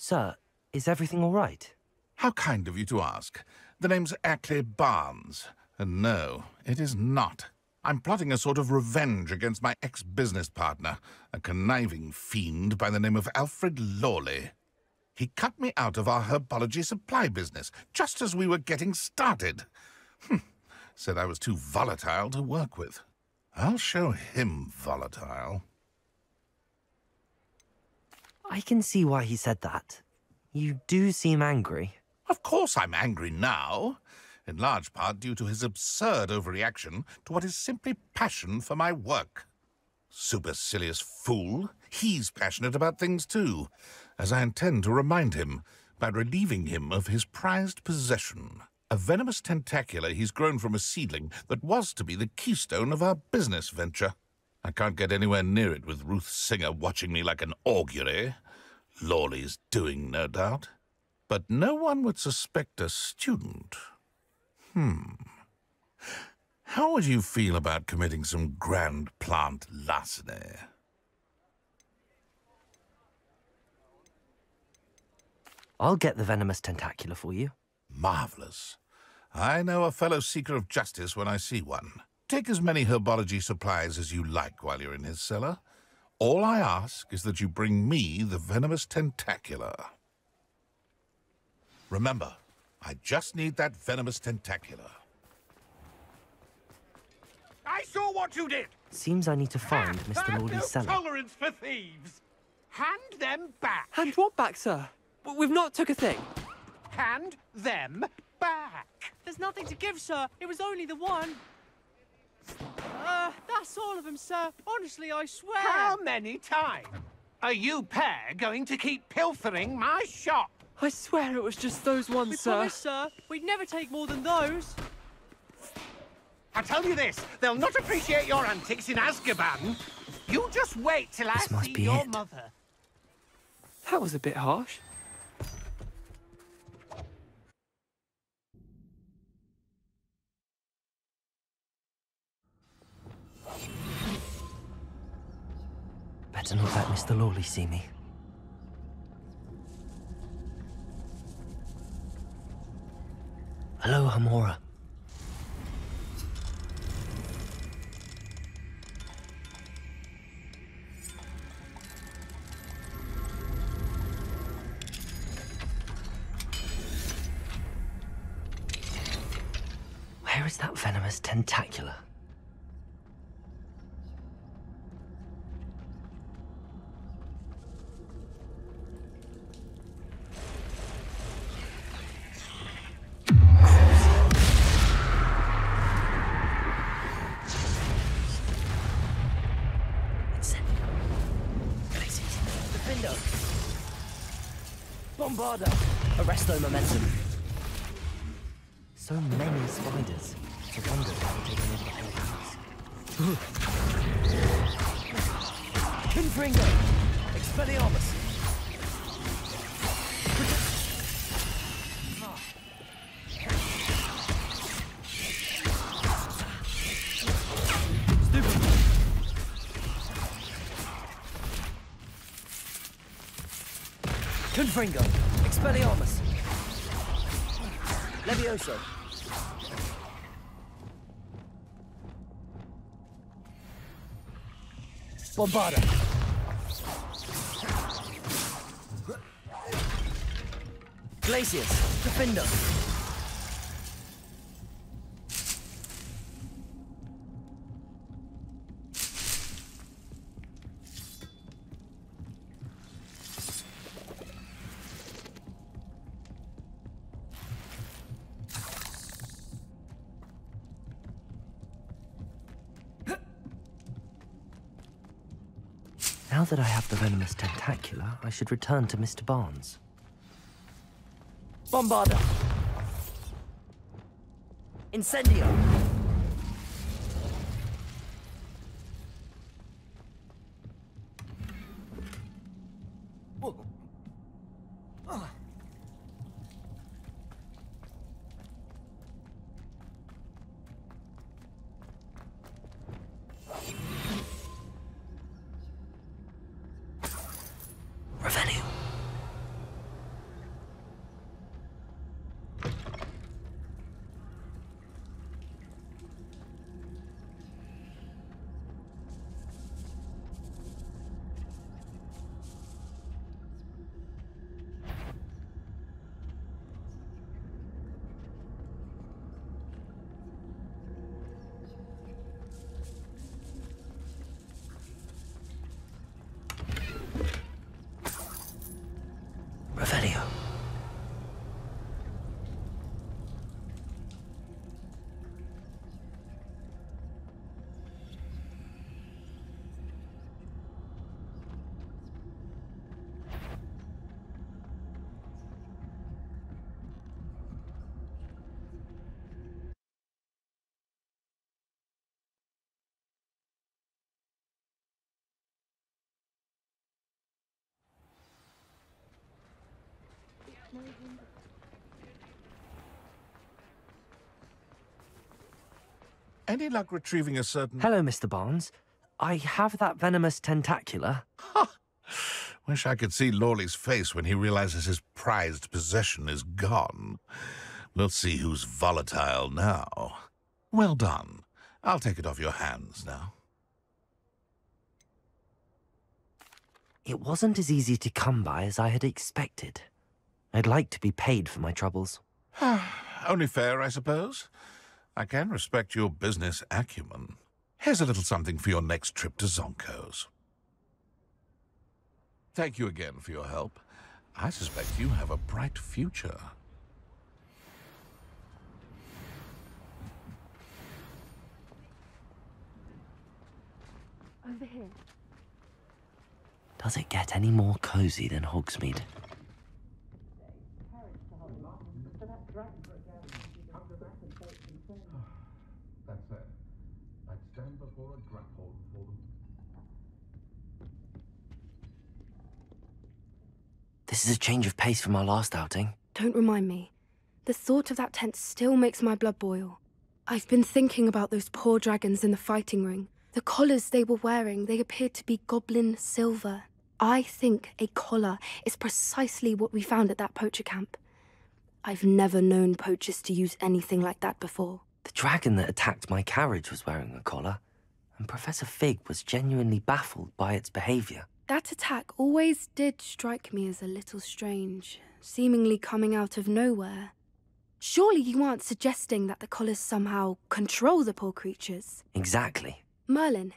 Sir, is everything all right? How kind of you to ask. The name's Ackley Barnes. And no, it is not. I'm plotting a sort of revenge against my ex-business partner, a conniving fiend by the name of Alfred Lawley. He cut me out of our herbology supply business, just as we were getting started. Said I was too volatile to work with. I'll show him volatile. I can see why he said that. You do seem angry. Of course I'm angry now, in large part due to his absurd overreaction to what is simply passion for my work. Supercilious fool, he's passionate about things too, as I intend to remind him by relieving him of his prized possession, a venomous tentacula he's grown from a seedling that was to be the keystone of our business venture. I can't get anywhere near it with Ruth Singer watching me like an augury. Lawley's doing, no doubt. But no one would suspect a student. How would you feel about committing some grand plant larceny? I'll get the venomous tentacula for you. Marvelous. I know a fellow seeker of justice when I see one. Take as many herbology supplies as you like while you're in his cellar. All I ask is that you bring me the venomous tentacula. Remember, I just need that venomous tentacula. I saw what you did! Seems I need to find Mr. Lawley's cellar. No tolerance for thieves! Hand them back! Hand what back, sir? We've not took a thing. Hand them back! There's nothing to give, sir. It was only the one. That's all of them, sir. Honestly, I swear. How many times? Are you pair going to keep pilfering my shop? I swear it was just those ones, We sir. promise, sir. We'd never take more than those. I tell you this, they'll not appreciate your antics in Azkaban. You just wait till I must see be your it. mother. That was a bit harsh. Better not let Mr. Lawley see me. Hello, Hamora. Where is that venomous tentacula? Bombarda! Arresto momentum. So many spiders. It's a wonder why we're taking over the house. Confringo! Expelliarmus! Confringo! Expelliarmus! Levioso! Bombarda! Glacius! Defender! Now that I have the venomous tentacula, I should return to Mr. Barnes. Bombarda! Incendio! Revenue. Revelio. Any luck retrieving a certain... Hello, Mr. Barnes. I have that venomous tentacula. Wish I could see Lawley's face when he realizes his prized possession is gone. We'll see who's volatile now. Well done. I'll take it off your hands now. It wasn't as easy to come by as I had expected. I'd like to be paid for my troubles. Only fair, I suppose. I can respect your business acumen. Here's a little something for your next trip to Zonko's. Thank you again for your help. I suspect you have a bright future. Over here. Does it get any more cozy than Hogsmeade? That said, I'd stand before a grapple for them. This is a change of pace from our last outing. Don't remind me. The thought of that tent still makes my blood boil. I've been thinking about those poor dragons in the fighting ring. The collars they were wearing, they appeared to be goblin silver. I think a collar is precisely what we found at that poacher camp. I've never known poachers to use anything like that before. The dragon that attacked my carriage was wearing a collar, and Professor Fig was genuinely baffled by its behavior. That attack always did strike me as a little strange, seemingly coming out of nowhere. Surely you aren't suggesting that the collars somehow control the poor creatures? Exactly. Merlin,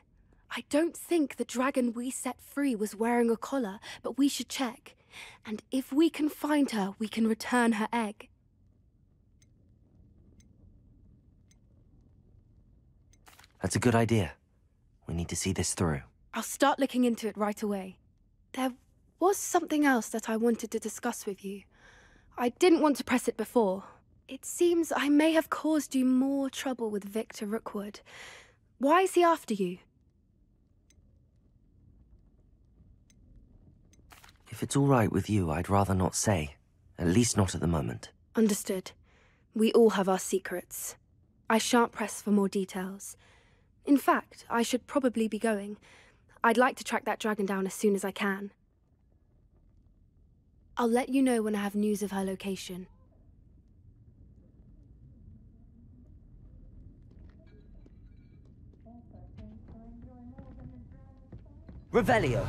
I don't think the dragon we set free was wearing a collar, but we should check. And if we can find her, we can return her egg. That's a good idea. We need to see this through. I'll start looking into it right away. There was something else that I wanted to discuss with you. I didn't want to press it before. It seems I may have caused you more trouble with Victor Rookwood. Why is he after you? If it's all right with you, I'd rather not say. At least not at the moment. Understood. We all have our secrets. I shan't press for more details. In fact, I should probably be going. I'd like to track that dragon down as soon as I can. I'll let you know when I have news of her location. Revelio.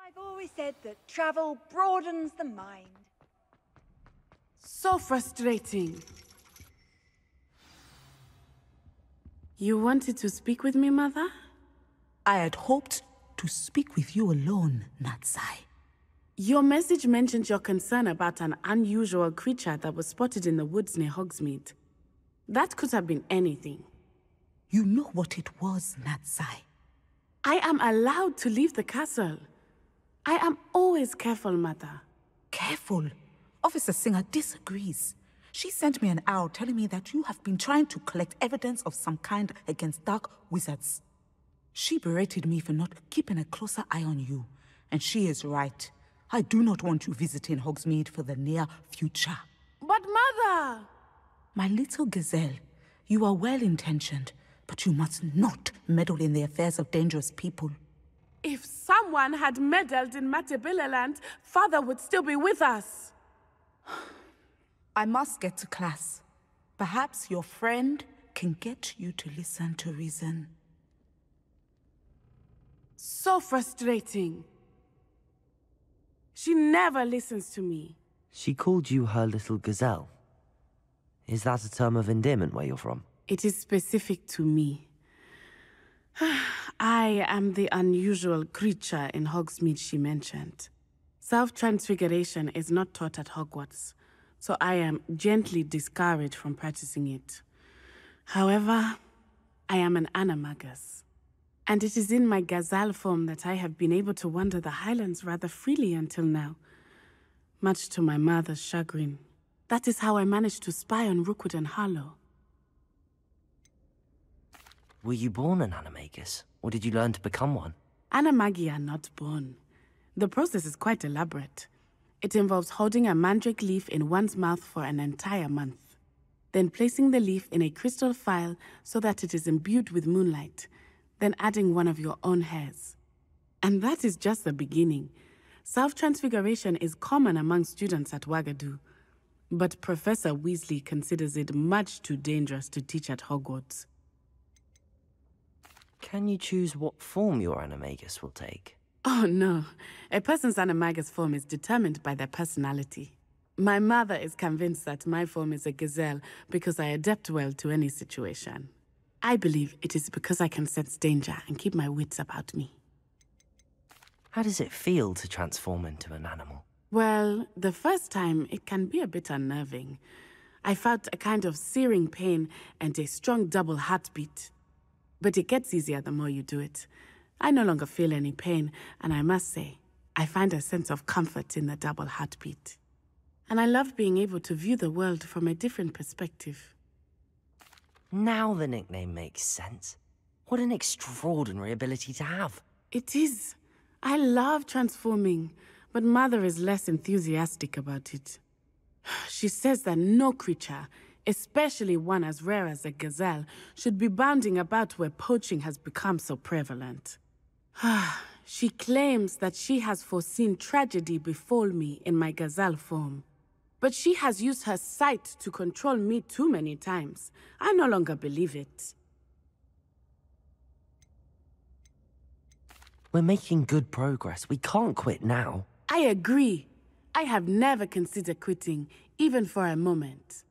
I've always said that travel broadens the mind. So frustrating. You wanted to speak with me, Mother? I had hoped to speak with you alone, Natsai. Your message mentioned your concern about an unusual creature that was spotted in the woods near Hogsmeade. That could have been anything. You know what it was, Natsai. I am allowed to leave the castle. I am always careful, Mother. Careful. Officer Singer disagrees. She sent me an owl telling me that you have been trying to collect evidence of some kind against dark wizards. She berated me for not keeping a closer eye on you. And she is right. I do not want you visiting Hogsmeade for the near future. But Mother! My little gazelle, you are well-intentioned, but you must not meddle in the affairs of dangerous people. If someone had meddled in Matabeleland, Father would still be with us. I must get to class. Perhaps your friend can get you to listen to reason. So frustrating. She never listens to me. She called you her little gazelle. Is that a term of endearment where you're from? It is specific to me. I am the unusual creature in Hogsmeade she mentioned. Self-transfiguration is not taught at Hogwarts, so I am gently discouraged from practicing it. However, I am an animagus, and it is in my gazelle form that I have been able to wander the Highlands rather freely until now, much to my mother's chagrin. That is how I managed to spy on Rookwood and Harlow. Were you born an animagus, or did you learn to become one? Animagi are not born. The process is quite elaborate. It involves holding a mandrake leaf in one's mouth for an entire month, then placing the leaf in a crystal vial so that it is imbued with moonlight, then adding one of your own hairs. And that is just the beginning. Self-transfiguration is common among students at Wagadu, but Professor Weasley considers it much too dangerous to teach at Hogwarts. Can you choose what form your animagus will take? Oh no, a person's animagus form is determined by their personality. My mother is convinced that my form is a gazelle because I adapt well to any situation. I believe it is because I can sense danger and keep my wits about me. How does it feel to transform into an animal? Well, the first time it can be a bit unnerving. I felt a kind of searing pain and a strong double heartbeat. But it gets easier the more you do it. I no longer feel any pain, and I must say, I find a sense of comfort in the double heartbeat. And I love being able to view the world from a different perspective. Now the nickname makes sense. What an extraordinary ability to have. It is. I love transforming, but Mother is less enthusiastic about it. She says that no creature, especially one as rare as a gazelle, should be bounding about where poaching has become so prevalent. She claims that she has foreseen tragedy befall me in my gazelle form. But she has used her sight to control me too many times. I no longer believe it. We're making good progress. We can't quit now. I agree. I have never considered quitting, even for a moment.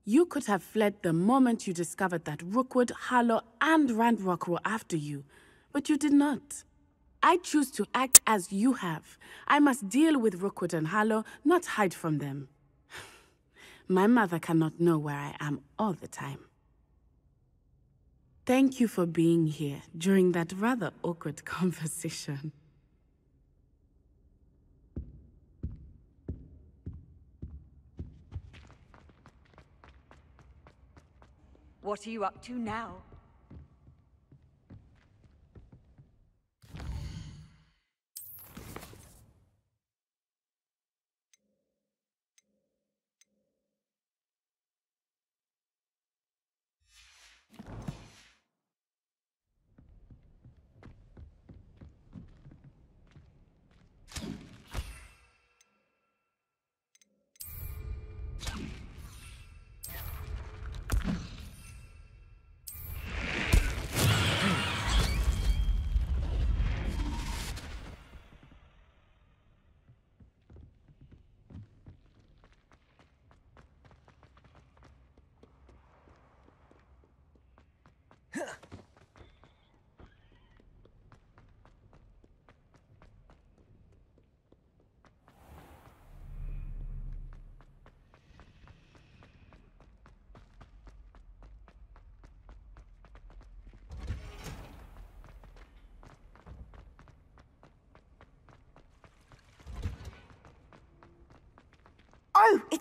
You could have fled the moment you discovered that Rookwood, Harlow, and Ranrock were after you, but you did not. I choose to act as you have. I must deal with Rookwood and Harlow, not hide from them. My mother cannot know where I am all the time. Thank you for being here during that rather awkward conversation. What are you up to now?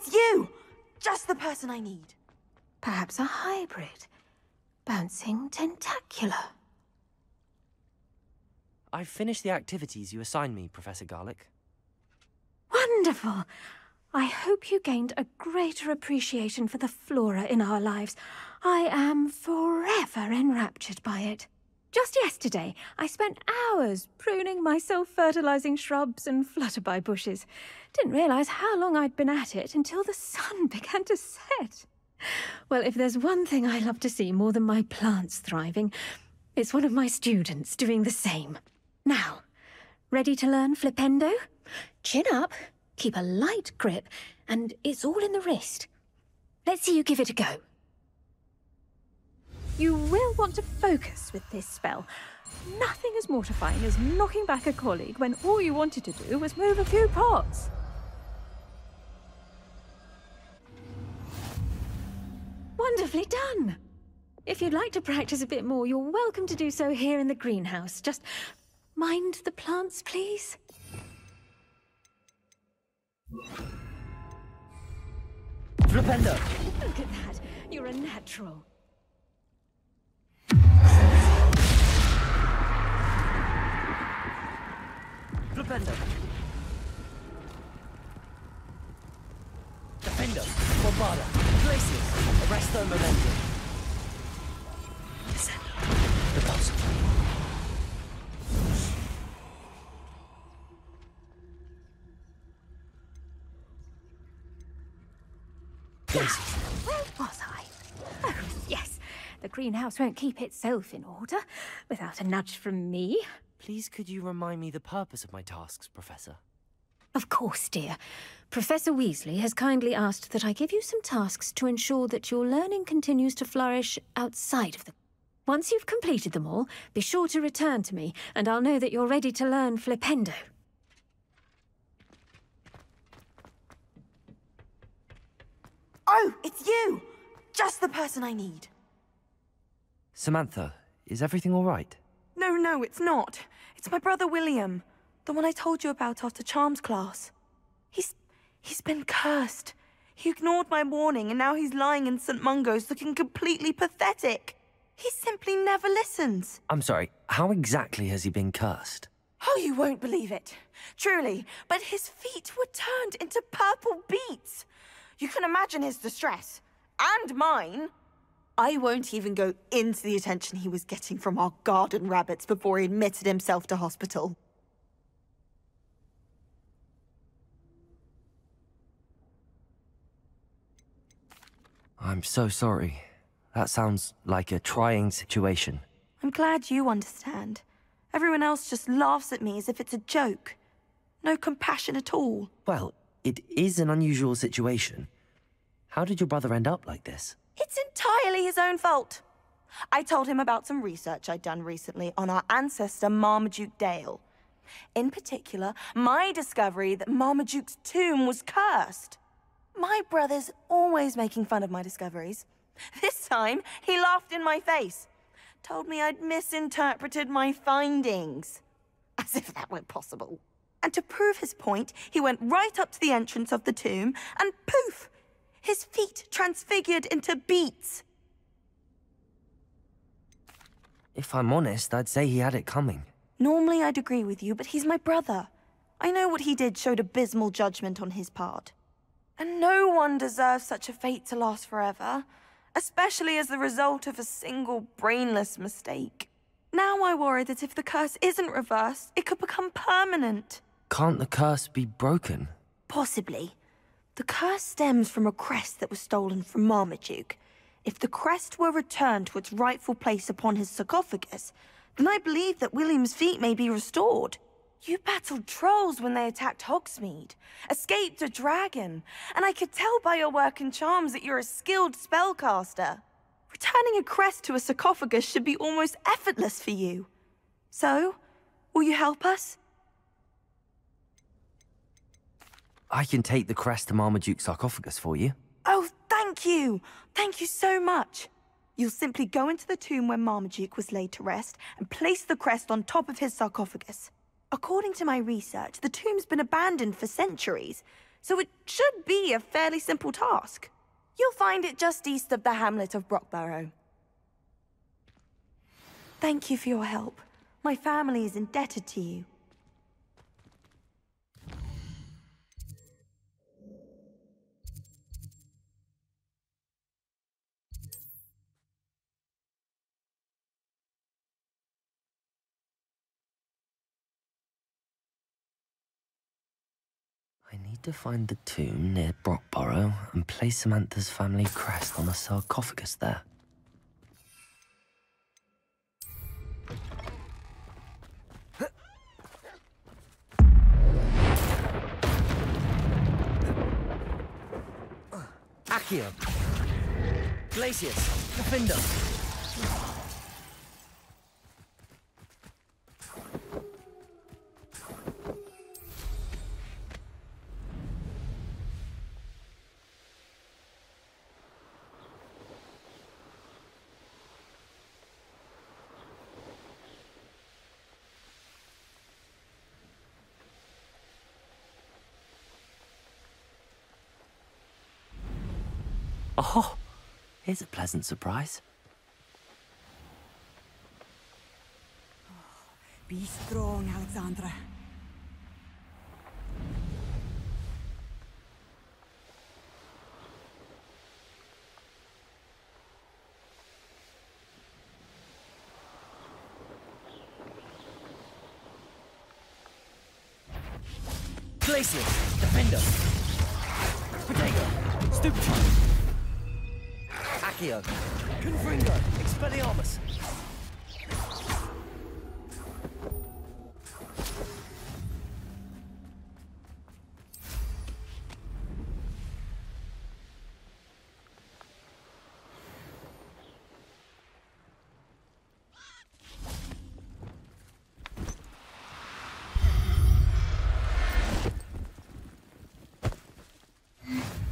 it's you! Just the person I need. Perhaps a hybrid. Bouncing tentacular. I've finished the activities you assigned me, Professor Garlick. Wonderful! I hope you gained a greater appreciation for the flora in our lives. I am forever enraptured by it. Just yesterday, I spent hours pruning my self-fertilizing shrubs and flutterby bushes. Didn't realize how long I'd been at it until the sun began to set. Well, if there's one thing I love to see more than my plants thriving, it's one of my students doing the same. Now, ready to learn flipendo? Chin up, keep a light grip, and it's all in the wrist. Let's see you give it a go. You will want to focus with this spell. Nothing as mortifying as knocking back a colleague when all you wanted to do was move a few pots. Wonderfully done. If you'd like to practice a bit more, you're welcome to do so here in the greenhouse. Just mind the plants, please. Flipendo! Look at that. You're a natural. Flipendo! Defendo! Bombada! Places! Arresto momentum! Descendo! Repulso! Where was I? Oh, yes. The greenhouse won't keep itself in order without a nudge from me. Please could you remind me the purpose of my tasks, Professor? Of course, dear. Professor Weasley has kindly asked that I give you some tasks to ensure that your learning continues to flourish outside of the... Once you've completed them all, be sure to return to me, and I'll know that you're ready to learn flipendo. Oh, it's you! Just the person I need. Samantha, is everything all right? No, it's not. It's my brother William. The one I told you about after Charms class. He's been cursed. He ignored my warning and now he's lying in St. Mungo's looking completely pathetic. He simply never listens. I'm sorry, how exactly has he been cursed? Oh, you won't believe it. Truly, but his feet were turned into purple beets. You can imagine his distress. And mine. I won't even go into the attention he was getting from our garden rabbits before he admitted himself to hospital. I'm so sorry. That sounds like a trying situation. I'm glad you understand. Everyone else just laughs at me as if it's a joke. No compassion at all. Well, it is an unusual situation. How did your brother end up like this? It's entirely his own fault. I told him about some research I'd done recently on our ancestor Marmaduke Dale. In particular, my discovery that Marmaduke's tomb was cursed. My brother's always making fun of my discoveries. This time, he laughed in my face. Told me I'd misinterpreted my findings. As if that were possible. And to prove his point, he went right up to the entrance of the tomb and poof! His feet transfigured into beets. If I'm honest, I'd say he had it coming. Normally I'd agree with you, but he's my brother. I know what he did showed abysmal judgment on his part. And no one deserves such a fate to last forever, especially as the result of a single brainless mistake. Now I worry that if the curse isn't reversed, it could become permanent. Can't the curse be broken? Possibly. The curse stems from a crest that was stolen from Marmaduke. If the crest were returned to its rightful place upon his sarcophagus, then I believe that William's feet may be restored. You battled trolls when they attacked Hogsmeade, escaped a dragon, and I could tell by your work in charms that you're a skilled spellcaster. Returning a crest to a sarcophagus should be almost effortless for you. So, will you help us? I can take the crest to Marmaduke's sarcophagus for you. Oh, thank you! Thank you so much! You'll simply go into the tomb where Marmaduke was laid to rest and place the crest on top of his sarcophagus. According to my research, the tomb's been abandoned for centuries, so it should be a fairly simple task. You'll find it just east of the hamlet of Brockborough. Thank you for your help. My family is indebted to you. I need to find the tomb near Brockborough and place Samantha's family crest on a sarcophagus there. Accio! Glacius! Defender! Oh, here's a pleasant surprise. Be strong, Alexandra. Glacius! Defender! Potato! Stupefy! Accio! Confringo! Expelliarmus!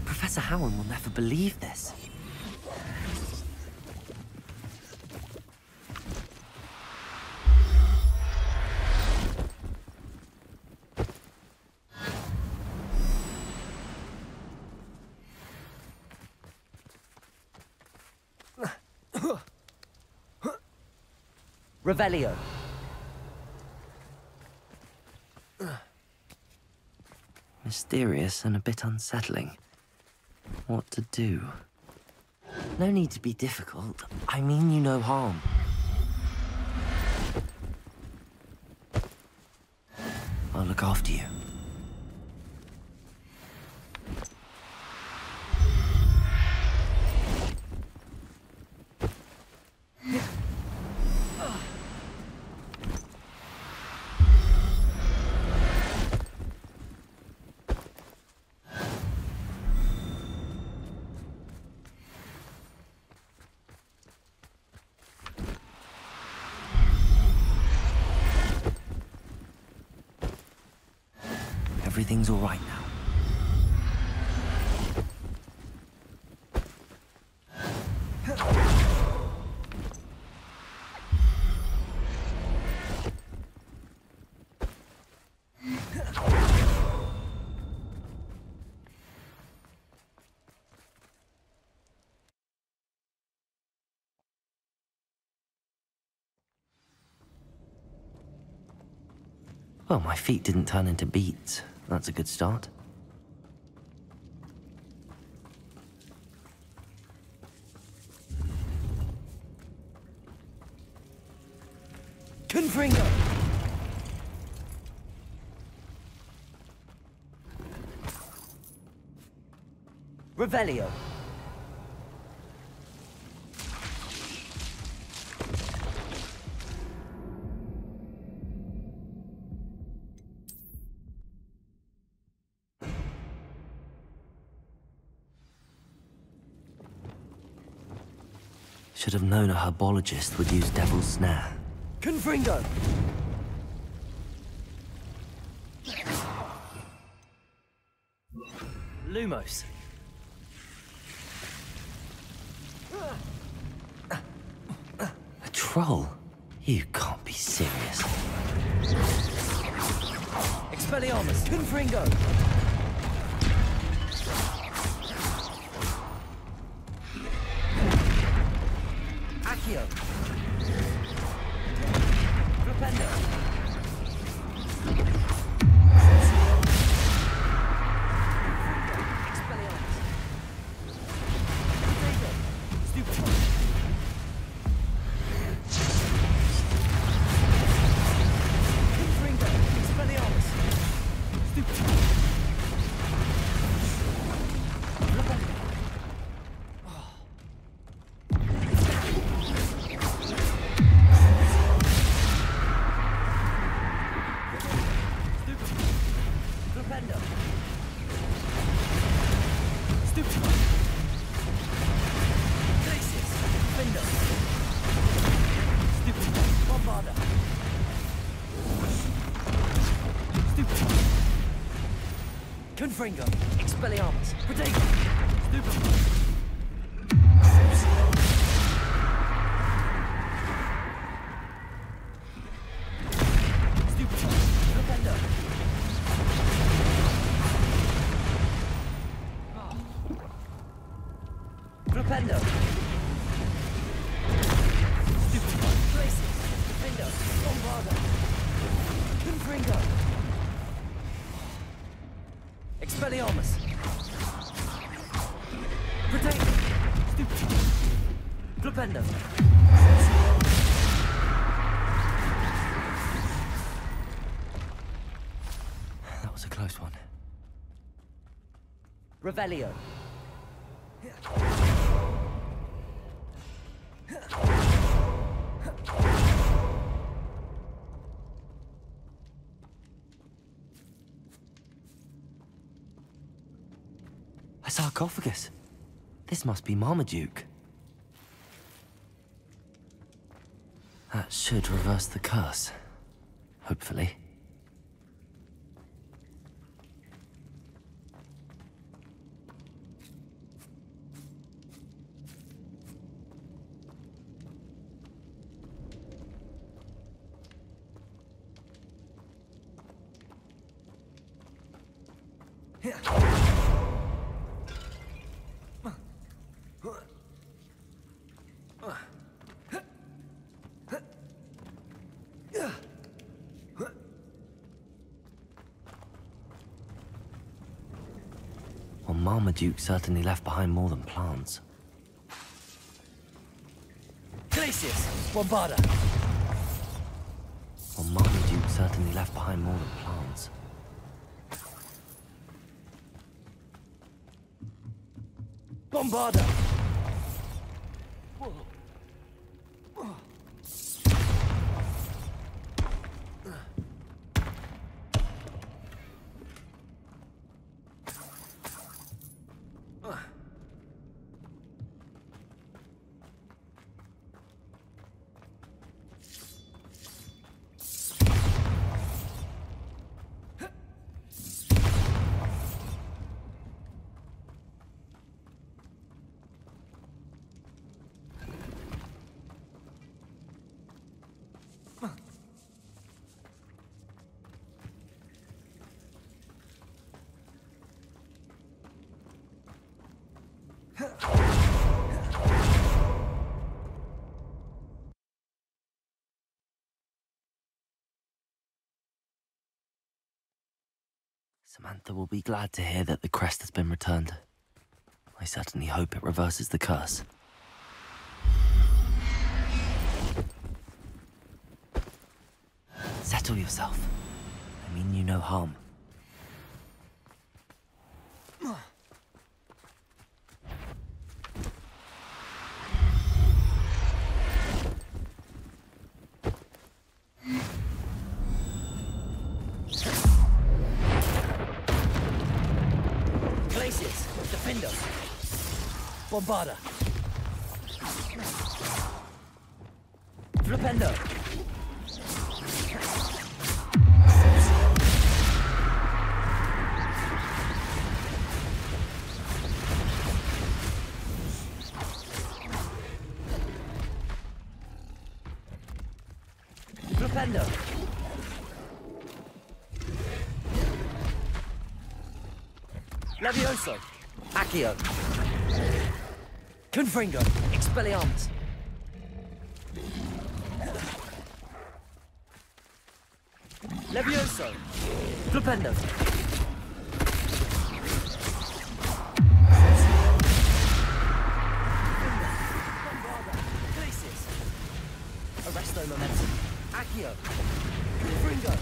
Professor Howard will never believe this. Revelio. Mysterious and a bit unsettling. What to do? No need to be difficult. I mean you no harm. I'll look after you. Everything's all right now. Well, my feet didn't turn into beets. That's a good start. Confringo! Revelio! Should have known a herbologist would use Devil's Snare. Confringo! Lumos. A troll? You can't be serious. Expelliarmus! Confringo! Accio. Flipendo. Expelliarmus. Potato. Stupefy. Confringo. Expelliarmus. Stupefy. Flipendo. Flipendo. Stupefy. Glacius. Findo. Stupefy. Bombarda. Stupefy. Confringo. Expelliarmus. Potato. Stupefy. Stupefy. Flipendo. Flipendo. Stupefy. Glacius. Findo. Bombarda. Confringo. Expelliarmus. Potato. Stupefy. Flipendo. That was a close one. Revelio. A sarcophagus. This must be Marmaduke. That should reverse the curse. Hopefully. Well, Marmaduke certainly left behind more than plants. Glacius! Bombarda! Well, Marmaduke certainly left behind more than plants. Bombarda! Samantha will be glad to hear that the crest has been returned. I certainly hope it reverses the curse. Settle yourself. I mean you no harm. Glacius, Defendo. Bombarda. Flipendo. Flipendo. Levioso. Accio. Confringo. Expelliarmus. Levioso! Flipendo! Arresto momentum. Accio. Fringo.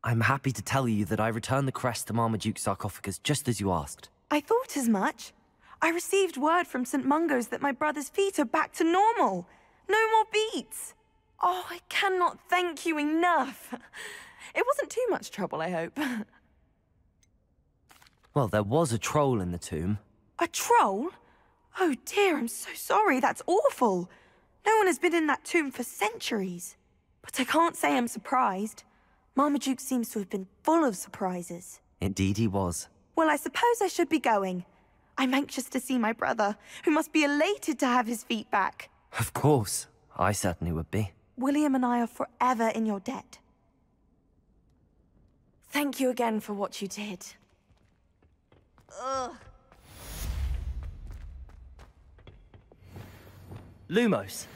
I'm happy to tell you that I returned the crest to Marmaduke's sarcophagus just as you asked. I thought as much. I received word from St. Mungo's that my brother's feet are back to normal. No more beats. Oh, I cannot thank you enough. It wasn't too much trouble, I hope. Well, there was a troll in the tomb. A troll? Oh dear, I'm so sorry. That's awful. No one has been in that tomb for centuries. But I can't say I'm surprised. Marmaduke seems to have been full of surprises. Indeed he was. Well, I suppose I should be going. I'm anxious to see my brother, who must be elated to have his feet back. Of course. I certainly would be. William and I are forever in your debt. Thank you again for what you did. Ugh. Lumos.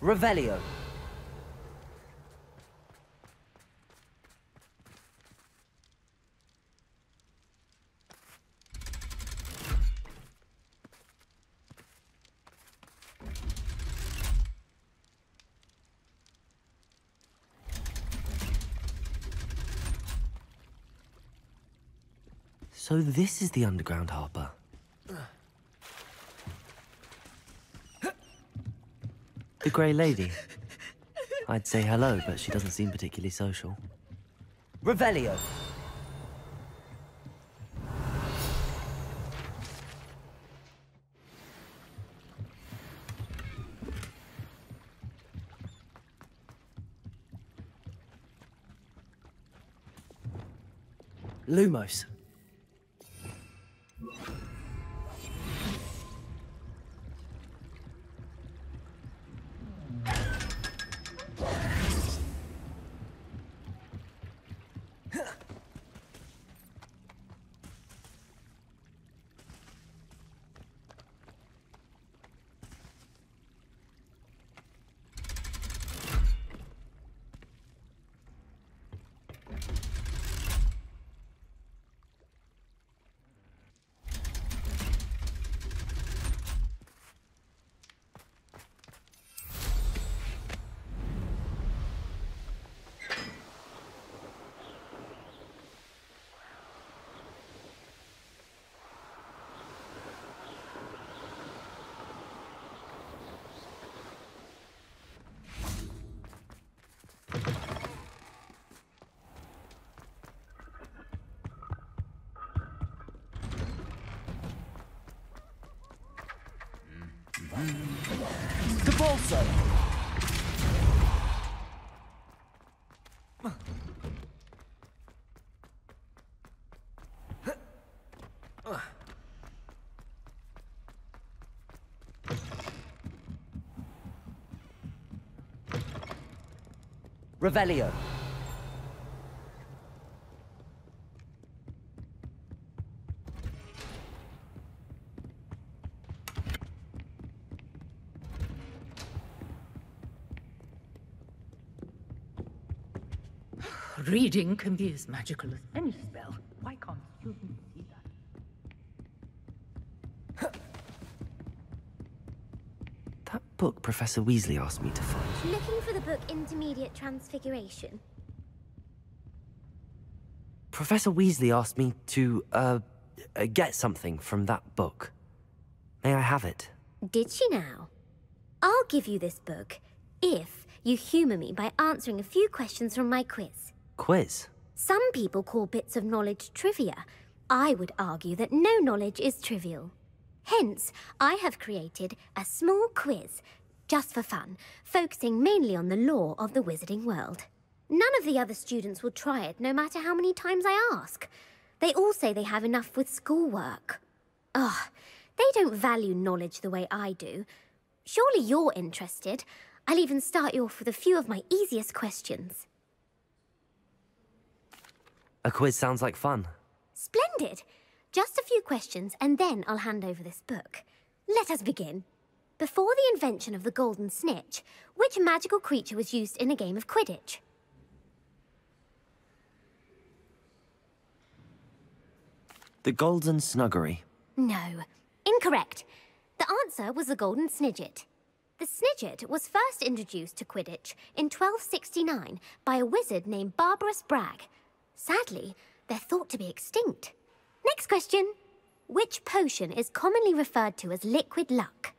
Revelio. So this is the underground harbour. The Grey Lady. I'd say hello, but she doesn't seem particularly social. Revelio. Lumos. The ball, sir! Revelio. Reading can be as magical as any spell. Why can't students see that? That book Professor Weasley asked me to find. Looking for the book Intermediate Transfiguration? Professor Weasley asked me to, get something from that book. May I have it? Did she now? I'll give you this book if you humour me by answering a few questions from my quiz. Quiz? Some people call bits of knowledge trivia. I would argue that no knowledge is trivial. Hence, I have created a small quiz, just for fun, focusing mainly on the lore of the wizarding world. None of the other students will try it, no matter how many times I ask. They all say they have enough with schoolwork. Ugh, they don't value knowledge the way I do. Surely you're interested. I'll even start you off with a few of my easiest questions. A quiz sounds like fun. Splendid! Just a few questions, and then I'll hand over this book. Let us begin. Before the invention of the golden snitch, which magical creature was used in a game of Quidditch? The Golden Snuggery. No. Incorrect. The answer was the golden snidget. The snidget was first introduced to Quidditch in 1269 by a wizard named Barbarous Bragg. Sadly, they're thought to be extinct. Next question. Which potion is commonly referred to as liquid luck?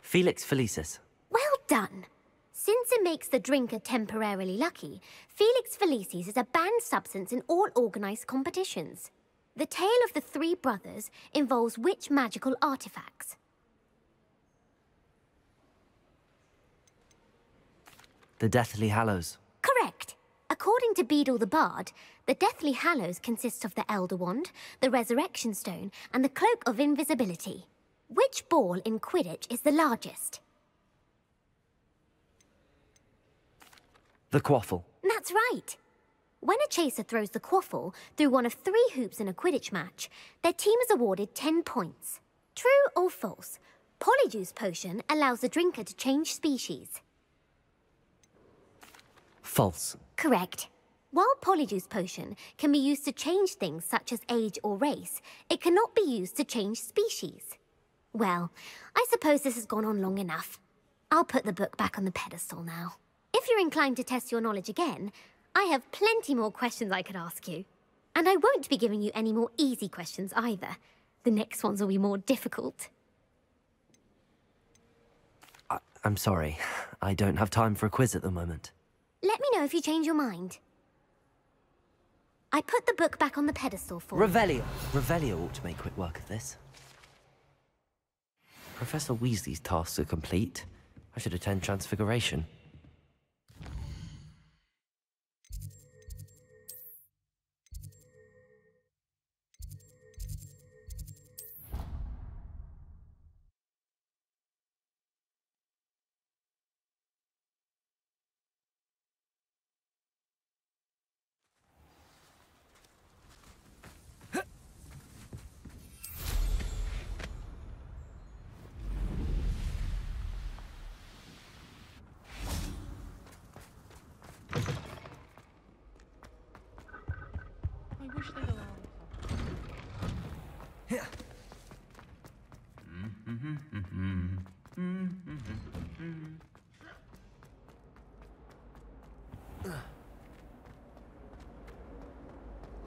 Felix Felicis. Well done. Since it makes the drinker temporarily lucky, Felix Felicis is a banned substance in all organised competitions. The tale of the three brothers involves which magical artifacts? The Deathly Hallows. Correct. According to Beedle the Bard, the Deathly Hallows consists of the Elder Wand, the Resurrection Stone, and the Cloak of Invisibility. Which ball in Quidditch is the largest? The Quaffle. That's right. When a chaser throws the quaffle through one of 3 hoops in a Quidditch match, their team is awarded 10 points. True or false? Polyjuice Potion allows the drinker to change species. False. Correct. While Polyjuice Potion can be used to change things such as age or race, it cannot be used to change species. Well, I suppose this has gone on long enough. I'll put the book back on the pedestal now. If you're inclined to test your knowledge again, I have plenty more questions I could ask you. And I won't be giving you any more easy questions either. The next ones will be more difficult. I'm sorry. I don't have time for a quiz at the moment. Let me know if you change your mind. I put the book back on the pedestal for Revelio. Revelio ought to make quick work of this. Professor Weasley's tasks are complete. I should attend Transfiguration.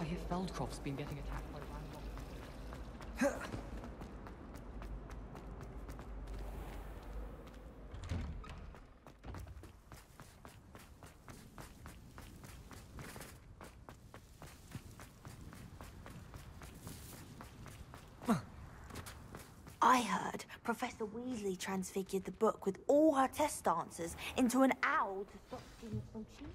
I hear Feldcroft's been getting attacked by Randolph. I heard Professor Weasley transfigured the book with all her test answers into an owl to stop students from cheating.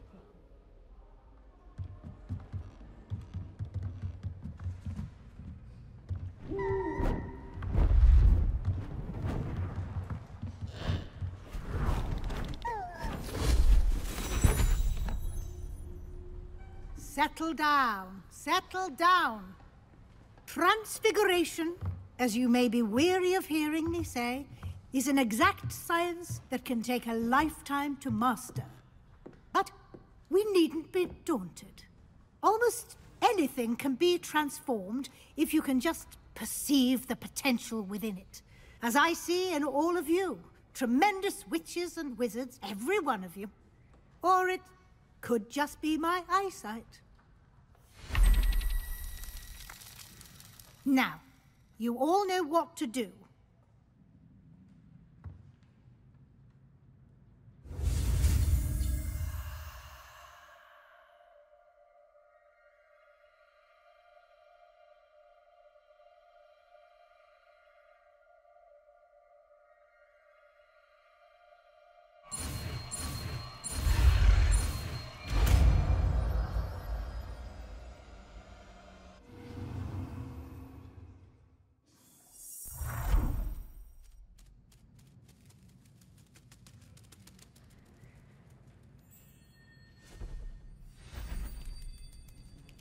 Settle down. Settle down. Transfiguration, as you may be weary of hearing me say, is an exact science that can take a lifetime to master. But we needn't be daunted. Almost anything can be transformed if you can just perceive the potential within it. As I see in all of you, tremendous witches and wizards, every one of you. Or it could just be my eyesight. Now, you all know what to do.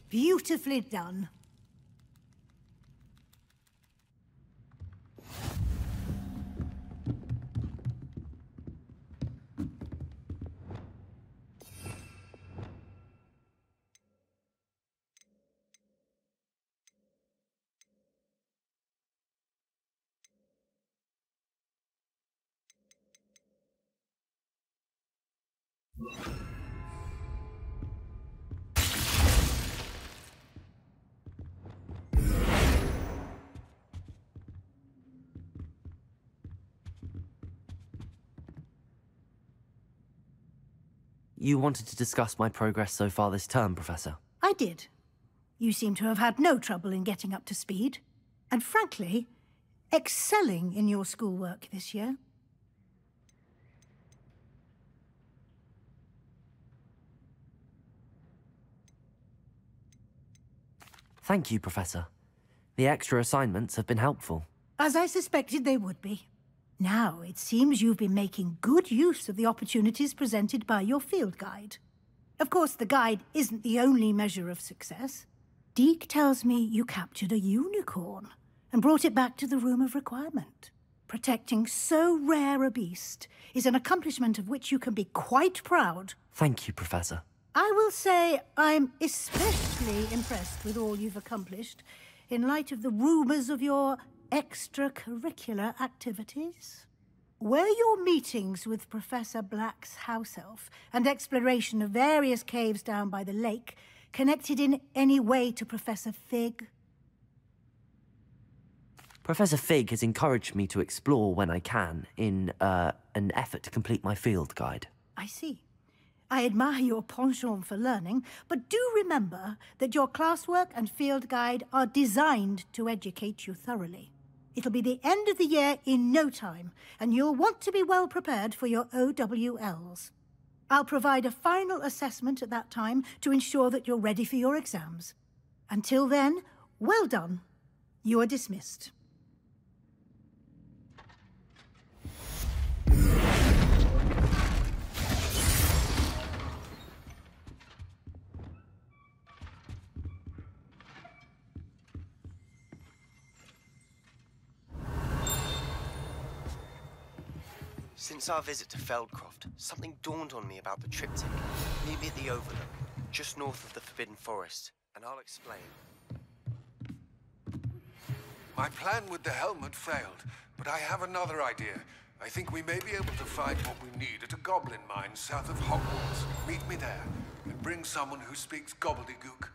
Beautifully done. You wanted to discuss my progress so far this term, Professor? I did. You seem to have had no trouble in getting up to speed. And frankly, excelling in your schoolwork this year. Thank you, Professor. The extra assignments have been helpful. As I suspected they would be. Now, it seems you've been making good use of the opportunities presented by your field guide. Of course, the guide isn't the only measure of success. Deke tells me you captured a unicorn and brought it back to the Room of Requirement. Protecting so rare a beast is an accomplishment of which you can be quite proud. Thank you, Professor. I will say I'm especially impressed with all you've accomplished in light of the rumors of your extracurricular activities. Were your meetings with Professor Black's house elf and exploration of various caves down by the lake connected in any way to Professor Fig? Professor Fig has encouraged me to explore when I can in an effort to complete my field guide. I see. I admire your penchant for learning, but do remember that your classwork and field guide are designed to educate you thoroughly. It'll be the end of the year in no time, and you'll want to be well prepared for your OWLs. I'll provide a final assessment at that time to ensure that you're ready for your exams. Until then, well done. You are dismissed. Since our visit to Feldcroft, something dawned on me about the triptych. Meet me at the Overlook, just north of the Forbidden Forest, and I'll explain. My plan with the helmet failed, but I have another idea. I think we may be able to find what we need at a goblin mine south of Hogwarts. Meet me there, and bring someone who speaks gobbledygook.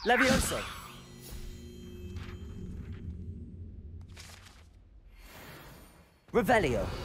Levioso! Revelio!